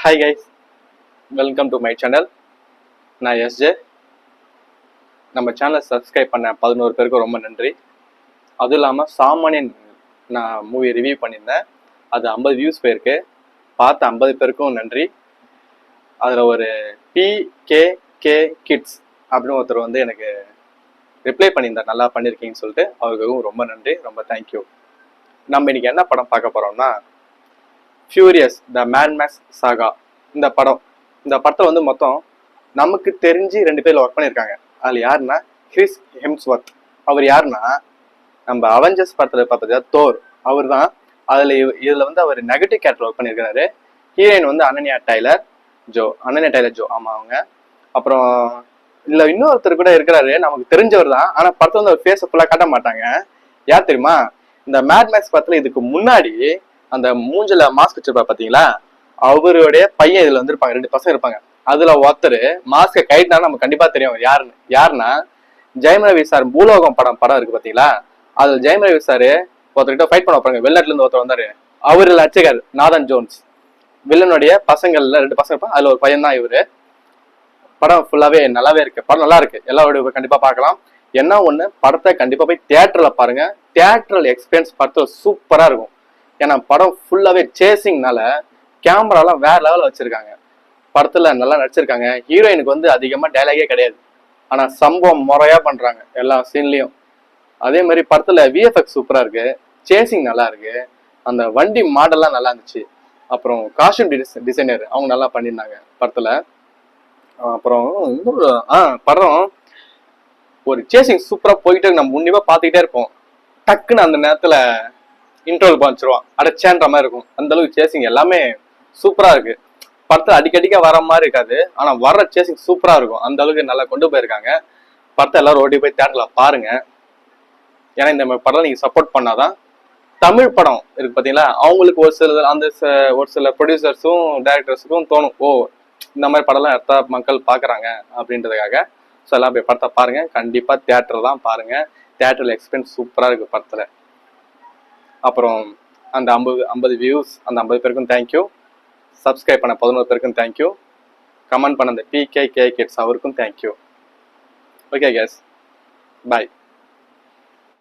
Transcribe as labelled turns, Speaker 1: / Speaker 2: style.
Speaker 1: Hi guys, welcome to my channel. நான் SJ. நம்ம சேனலை சப்ஸ்கிரைப் பண்ண 11 பேருக்கு ரொம்ப நன்றி. அதுவும் இல்லாமல் சாமானியன் நான் மூவி ரிவ்யூ பண்ணியிருந்தேன். அது 50 வியூஸ் போயிருக்கு. பார்த்த 50 பேருக்கும் நன்றி. அதில் ஒரு PKK கிட்ஸ் அப்படின்னு ஒருத்தர் வந்து எனக்கு ரிப்ளை பண்ணியிருந்தார், நல்லா பண்ணியிருக்கீங்கன்னு சொல்லிட்டு. அவருக்கும் ரொம்ப நன்றி, ரொம்ப தேங்க்யூ. நம்ம இன்னைக்கு என்ன படம் பார்க்க போகிறோம்னா, ஃபியூரியஸ் த மேட் மேக்ஸ் சாகா. இந்த படத்தில் வந்து மொத்தம் நமக்கு தெரிஞ்சு 2 பேர் ஒர்க் பண்ணியிருக்காங்க. அதில் யாருன்னா கிறிஸ் ஹெம்ஸ்வொர்த். அவர் யாருன்னா நம்ம அவெஞ்சர்ஸ் படத்தில் பார்த்தா தோர், அவர் தான். இதில் வந்து அவர் நெகட்டிவ் கேரக்டர் ஒர்க் பண்ணியிருக்காரு. ஹீரோயின் வந்து அனன்யா டைலர் ஜோ. ஆமாம் அவங்க. அப்புறம் இல்லை இன்னொருத்தர் கூட இருக்கிறாரு, நமக்கு தெரிஞ்சவர் தான். ஆனால் படத்தில் வந்து அவர் ஃபேஸை ஃபுல்லாக காட்ட மாட்டாங்க. யார் தெரியுமா? இந்த மேட் மேக்ஸ் படத்தில் இதுக்கு முன்னாடி அந்த மூஞ்சில மாஸ்க் வச்சிருப்பா பார்த்தீங்களா, அவருடைய பையன் இதுல வந்து இருப்பாங்க. 2 பசங்க இருப்பாங்க. அதுல ஒருத்தர் மாஸ்கை கைட்டினா நமக்கு கண்டிப்பா தெரியும் யாருன்னா ஜெயம் ரவி சார் பூலோகம் படம் இருக்கு பாத்தீங்களா, அதுல ஜெயம் ரவி சாரு ஒருத்தர்கிட்ட ஃபைட் பண்ண வைப்பாங்க. வெளிநாட்டுல இருந்து ஒருத்தர் வந்தாரு, அவரு அர்ச்சகர் நாதன் ஜோன்ஸ். வில்லனுடைய பசங்கள்ல 2 பசங்க இருப்பாங்க, அதுல ஒரு பையன் தான் இவரு. படம் ஃபுல்லாவே நல்லாவே இருக்கு. படம் நல்லா இருக்கு, எல்லாரோட கண்டிப்பா பார்க்கலாம். என்ன ஒண்ணு, படத்தை கண்டிப்பா போய் தியேட்டர்ல பாருங்க. தியேட்டர்ல எக்ஸ்பீரியன்ஸ் படத்துல சூப்பரா இருக்கும். ஏன்னா படம் ஃபுல்லாவே சேசிங்னால கேமராலாம் வேற லெவலில் வச்சிருக்காங்க. படத்துல நல்லா நடிச்சிருக்காங்க. ஹீரோயினுக்கு வந்து அதிகமா டைலாகே கிடையாது, ஆனா சம்பவம் முறையா பண்றாங்க எல்லா சீன்லயும். அதே மாதிரி படத்துல விஎஃப்எக்ஸ் சூப்பரா இருக்கு, சேசிங் நல்லா இருக்கு, அந்த வண்டி மாடல்லாம் நல்லா இருந்துச்சு. அப்புறம் காஸ்டியூம் டிசைனர் அவங்க நல்லா பண்ணியிருந்தாங்க படத்துல. அப்புறம் இன்னொரு படம் ஒரு சேசிங் சூப்பரா போயிட்டு நம்ம முன்னிப்பா பார்த்துக்கிட்டே இருப்போம். டக்குன்னு அந்த நேரத்துல இன்ட்ரோல் பண்ணிச்சிருவான், அடைச்சேன்ற மாதிரி இருக்கும். அந்த அளவுக்கு சேசிங் எல்லாமே சூப்பரா இருக்கு. படத்தை அடிக்கடிக்க வர மாதிரி இருக்காது, ஆனா வர்ற சேசிங் சூப்பரா இருக்கும். அந்த அளவுக்கு நல்லா கொண்டு போயிருக்காங்க. படத்தை எல்லாரும் ஓடி போய் தியேட்டர்ல பாருங்க. ஏன்னா இந்த படம் நீங்க சப்போர்ட் பண்ணாதான் தமிழ் படம் இருக்கு பாத்தீங்களா, அவங்களுக்கு ஒரு சில ப்ரொடியூசர்ஸும் டைரக்டர்ஸுக்கும் தோணும், ஓ இந்த மாதிரி படம்லாம் எடுத்தா மக்கள் பாக்குறாங்க அப்படின்றதுக்காக. ஸோ எல்லாம் போய் படத்தை பாருங்க. கண்டிப்பா தியேட்டர் தான் பாருங்க. தியேட்டர்ல எக்ஸ்பீரியன்ஸ் சூப்பரா இருக்கு படத்துல. அப்புறம் அந்த 50 வியூஸ், அந்த 50 பேருக்கும் தேங்க்யூ. சப்ஸ்கிரைப் பண்ண 11 பேருக்கும் தேங்க்யூ. கமெண்ட் பண்ண அந்த PKK கிட்ஸ் அவருக்கும் தேங்க்யூ. ஓகே கேஸ், பாய்.